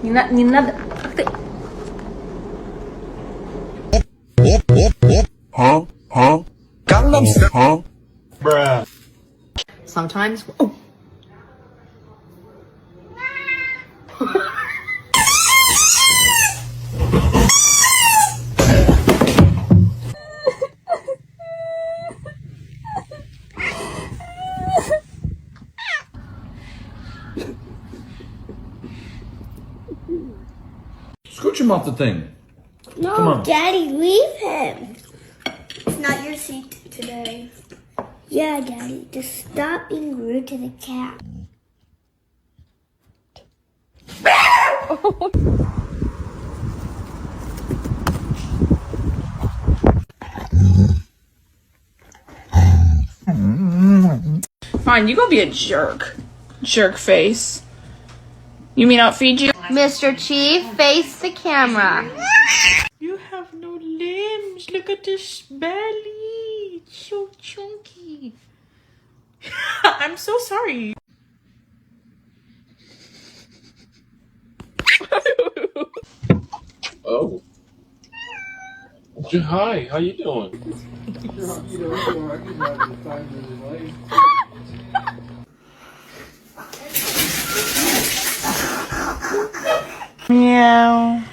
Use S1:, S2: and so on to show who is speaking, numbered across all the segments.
S1: Не надо. Ах ты. Sometimes. Oh.
S2: Scooch him off the thing.
S3: No,
S2: Come on.
S3: Daddy, leave him. It's not your seat today. Yeah, Daddy, just stop being rude to the cat.
S4: Fine, you go be a jerk. Jerk face. You mean I'll feed you?
S1: Mr. Chief, face the camera.
S4: You have no limbs. Look at this belly. It's so chunky. I'm so sorry.
S2: Oh. Hi, how you doing?
S4: Meow.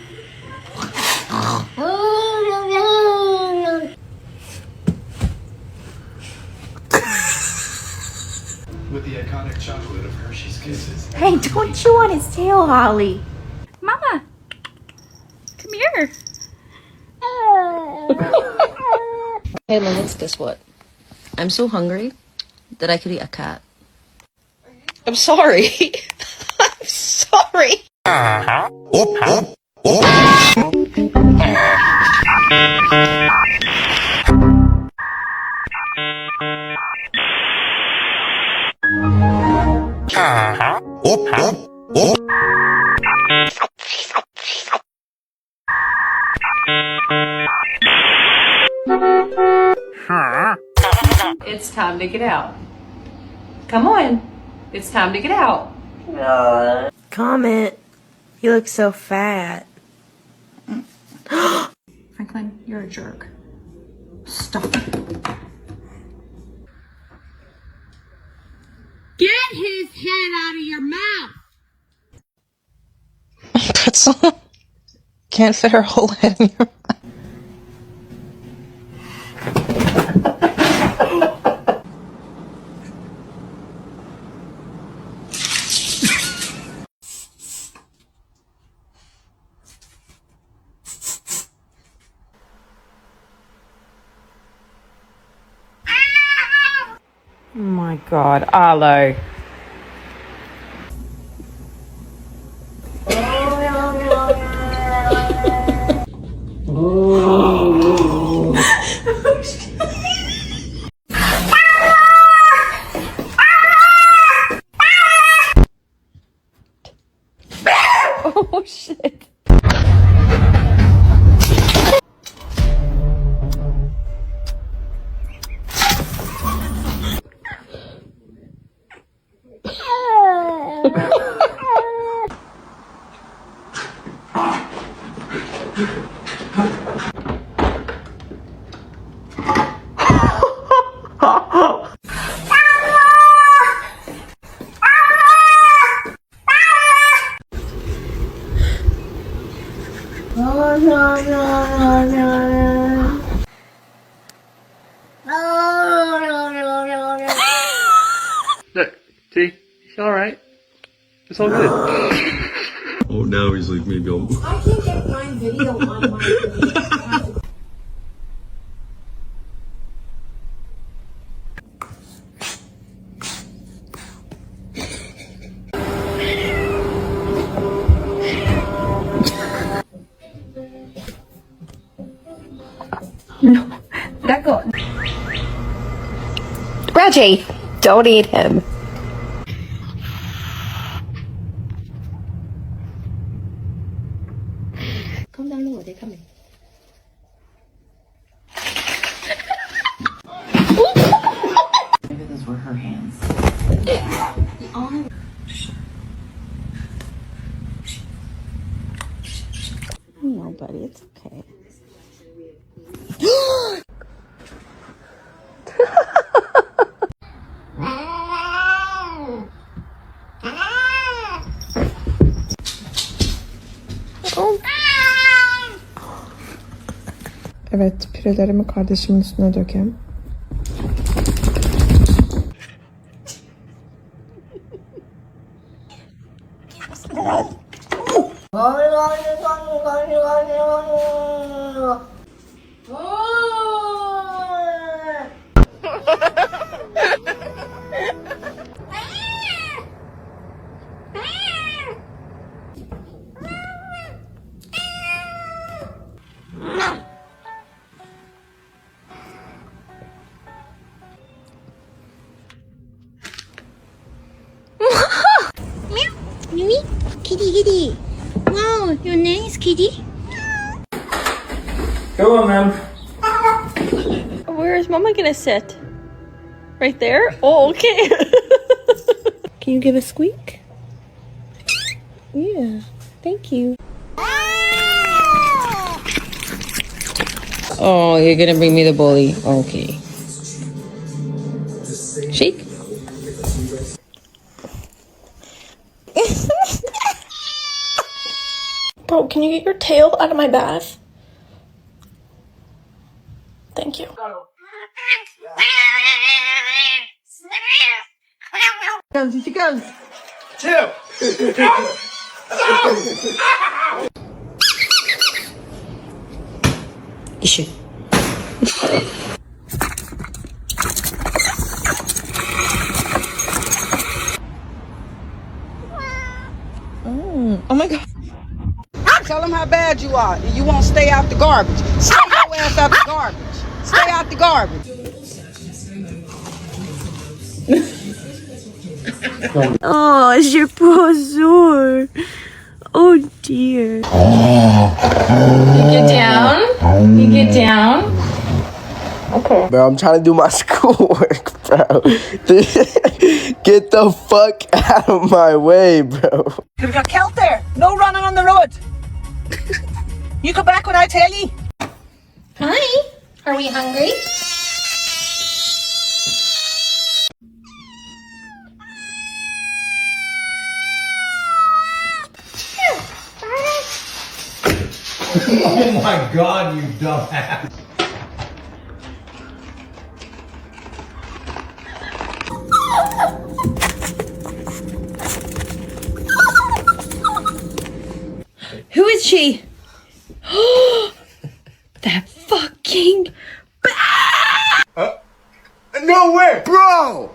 S5: With the iconic chocolate of Hershey's Kisses.
S1: Hey, don't chew on his tail, Holly. Mama, come here.
S6: Hey, let's guess what? I'm so hungry that I could eat a cat. I'm sorry. I'm sorry.
S1: It's time to get out. Come on. It's time to get out.
S7: Comment. You look so fat.
S1: Franklin, you're a jerk. Stop.
S3: Get his head out of your mouth!
S6: Pretzel can't fit her whole head in your mouth.
S7: Oh my god, Arlo. Oh shit.
S5: Look, see? It's alright. It's all good.
S2: Oh, now he's like, maybe I'll.
S3: I can't get Prime Video on my phone.
S6: Reggie, don't eat him.
S1: Calm down, Noah. They're coming. Maybe those were her hands.
S7: No, buddy, it's okay.
S8: Evet, pirelerimi kardeşimin üstüne dökeyim.
S3: Mimi, kitty, kitty. Wow, your name is Kitty.
S5: Go on, man.
S4: Where is Mama gonna sit? Right there? Oh, okay.
S8: Can you give a squeak? Yeah, thank you.
S6: Oh, you're gonna bring me the bully. Okay. Shake.
S8: Bro, can you get your tail out of my bath? Thank you.
S6: Issue. Oh my god.
S9: Tell them how bad you are. You won't stay out the garbage. Stay your ass out the garbage. Stay out the garbage.
S7: Oh, je poisson. Oh dear.
S1: You get down. You get down.
S10: Bro, I'm trying to do my schoolwork, bro. Get the fuck out of my way, bro.
S9: You got killed there. No running on the road. You come back when I tell you.
S3: Hi. Are we hungry?
S2: Oh my god, you dumbass.
S7: Who is she? That fucking
S10: No way, bro.